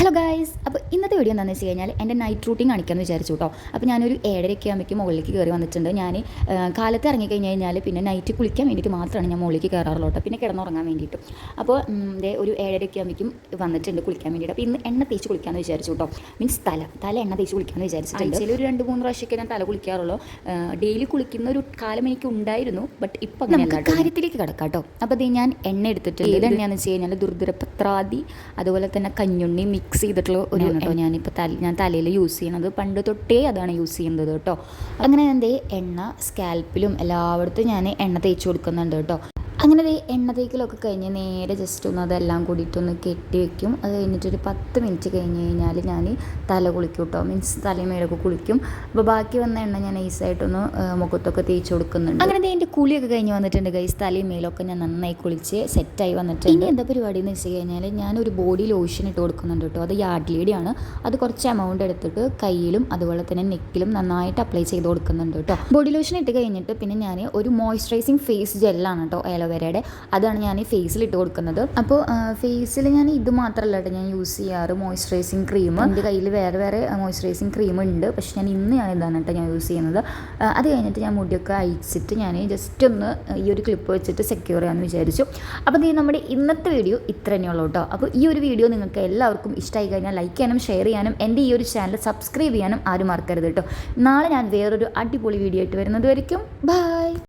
Hello guys, അപ്പോൾ ഇന്നത്തെ video എന്താണെന്ന് വെച്ച് കഴിഞ്ഞാൽ എൻ്റെ നൈറ്റ് റൂട്ടീൻ കാണിക്കാമെന്ന് വിചാരിച്ചു കേട്ടോ. അപ്പോൾ ഞാനൊരു 7:30 ആകുമ്പോഴേക്കും മുകളിലേക്ക് കയറി വന്നിട്ടുണ്ട്. ഞാൻ കാലത്ത് ഇറങ്ങിക്കഴിഞ്ഞ് കഴിഞ്ഞാൽ പിന്നെ നൈറ്റ് കുളിക്കാൻ വേണ്ടിയിട്ട് മാത്രമാണ് ഞാൻ മുകളിലേക്ക് കയറാറുള്ളൂ കേട്ടോ, പിന്നെ കിടന്നുറങ്ങാൻ വേണ്ടിയിട്ട്. അപ്പോൾ ഒരു 7:30 ആകുമ്പോഴേക്കും വന്നിട്ടുണ്ട് കുളിക്കാൻ വേണ്ടിയിട്ട്. അപ്പോൾ ഇന്ന് എണ്ണ തേച്ച് കുളിക്കാമെന്ന് വിചാരിച്ചു കേട്ടോ. മീൻസ് തല എണ്ണ തേച്ച് കുളിക്കാമെന്ന് വിചാരിച്ചിട്ടുണ്ട്. ആഴ്ചയിൽ ഒരു 2-3 പ്രാവശ്യമൊക്കെ ഞാൻ തല കുളിക്കാറുള്ളൂ. ഡെയിലി കുളിക്കുന്ന ഒരു കാലം എനിക്ക് ഉണ്ടായിരുന്നു, ബട്ട് ഇപ്പം നമുക്ക് കാര്യത്തിലേക്ക് കിടക്കാം കേട്ടോ. അപ്പോൾ അത് ഞാൻ എണ്ണ എടുത്തിട്ടുണ്ട്. ഇത് എണ്ണയാണെന്ന് വെച്ച് കഴിഞ്ഞാൽ ദുർദിരപത്രാദി, അതുപോലെ തന്നെ കഞ്ഞുണ്ണി മിക്സ് ചെയ്തിട്ടുള്ള ഒരു കേട്ടോ. ഞാൻ തലയിൽ യൂസ് ചെയ്യണത് പണ്ട് തൊട്ടേ അതാണ് യൂസ് ചെയ്യുന്നത് കേട്ടോ. അങ്ങനെ എൻ്റെ എണ്ണ സ്കാൽപ്പിലും എല്ലായിടത്തും ഞാൻ എണ്ണ തേച്ച് കൊടുക്കുന്നുണ്ട് കേട്ടോ. അങ്ങനെ എണ്ണ തേക്കലൊക്കെ കഴിഞ്ഞ് നേരെ ജസ്റ്റ് ഒന്ന് അതെല്ലാം കൂടിയിട്ടൊന്ന് കെട്ടി വയ്ക്കും. അത് കഴിഞ്ഞിട്ടൊരു 10 മിനിറ്റ് കഴിഞ്ഞ് കഴിഞ്ഞാൽ ഞാൻ തല കുളിക്കും കേട്ടോ. മീൻസ് തലമേലൊക്കെ കുളിക്കും. അപ്പോൾ ബാക്കി വന്ന എണ്ണ ഞാൻ നൈസായിട്ടൊന്ന് മുഖത്തൊക്കെ തേച്ച് കൊടുക്കുന്നുണ്ട്. അങ്ങനെ എൻ്റെ കുളിയൊക്കെ കഴിഞ്ഞ് വന്നിട്ടുണ്ട് ഗൈസ്. തലയും മേലൊക്കെ ഞാൻ നന്നായി കുളിച്ച് സെറ്റായി വന്നിട്ടുണ്ട്. ഇനി എന്താ പരിപാടി എന്ന് വെച്ച് കഴിഞ്ഞാൽ ഞാനൊരു ബോഡി ലോഷൻ ഇട്ട് കൊടുക്കുന്നുണ്ട് കേട്ടോ. അത് യാഡ്ലിയുടെയാണ്. അത് കുറച്ച് എമൗണ്ട് എടുത്തിട്ട് കയ്യിലും അതുപോലെ തന്നെ നെക്കിലും നന്നായിട്ട് അപ്ലൈ ചെയ്ത് കൊടുക്കുന്നുണ്ട് കേട്ടോ. ബോഡി ലോഷൻ ഇട്ട് കഴിഞ്ഞിട്ട് പിന്നെ ഞാൻ ഒരു മോയ്സ്ചറൈസിങ് ഫേസ് ജെല്ലാണ് കേട്ടോ, അലോവേരയുടെ. അതാണ് ഞാൻ ഫേസിൽ ഇട്ട് കൊടുക്കുന്നത്. അപ്പോൾ ഫേസിൽ ഞാൻ ഇത് മാത്രമല്ല കേട്ടോ ഞാൻ യൂസ് ചെയ്യാറ്, മോയ്സ്ചറൈസിങ് ക്രീം. എൻ്റെ കയ്യിൽ വേറെ മോയ്സ്ചറൈസിങ് ക്രീം ഉണ്ട്, പക്ഷേ ഇന്ന് ഇതാണ് കേട്ടോ ഞാൻ യൂസ് ചെയ്യുന്നത്. അത് കഴിഞ്ഞിട്ട് ഞാൻ മുടിയൊക്കെ അയച്ചിട്ട് ഞാൻ ജസ്റ്റ് ഒന്ന് ഈ ഒരു ക്ലിപ്പ് വെച്ചിട്ട് സെക്യൂർ ചെയ്യാമെന്ന് വിചാരിച്ചു. അപ്പോൾ നമ്മുടെ ഇന്നത്തെ വീഡിയോ ഇത്ര തന്നെയുള്ളൂ കേട്ടോ. അപ്പോൾ ഈ ഒരു വീഡിയോ നിങ്ങൾക്ക് എല്ലാവർക്കും ഇഷ്ടമായി കഴിഞ്ഞാൽ ലൈക്ക് ചെയ്യാനും ഷെയർ ചെയ്യാനും എൻ്റെ ഈ ഒരു ചാനൽ സബ്സ്ക്രൈബ് ചെയ്യാനും ആരും മറക്കരുത് കേട്ടോ. നാളെ ഞാൻ വേറൊരു അടിപൊളി വീഡിയോ ആയിട്ട് വരുന്നത് വരയ്ക്കും. ബൈ.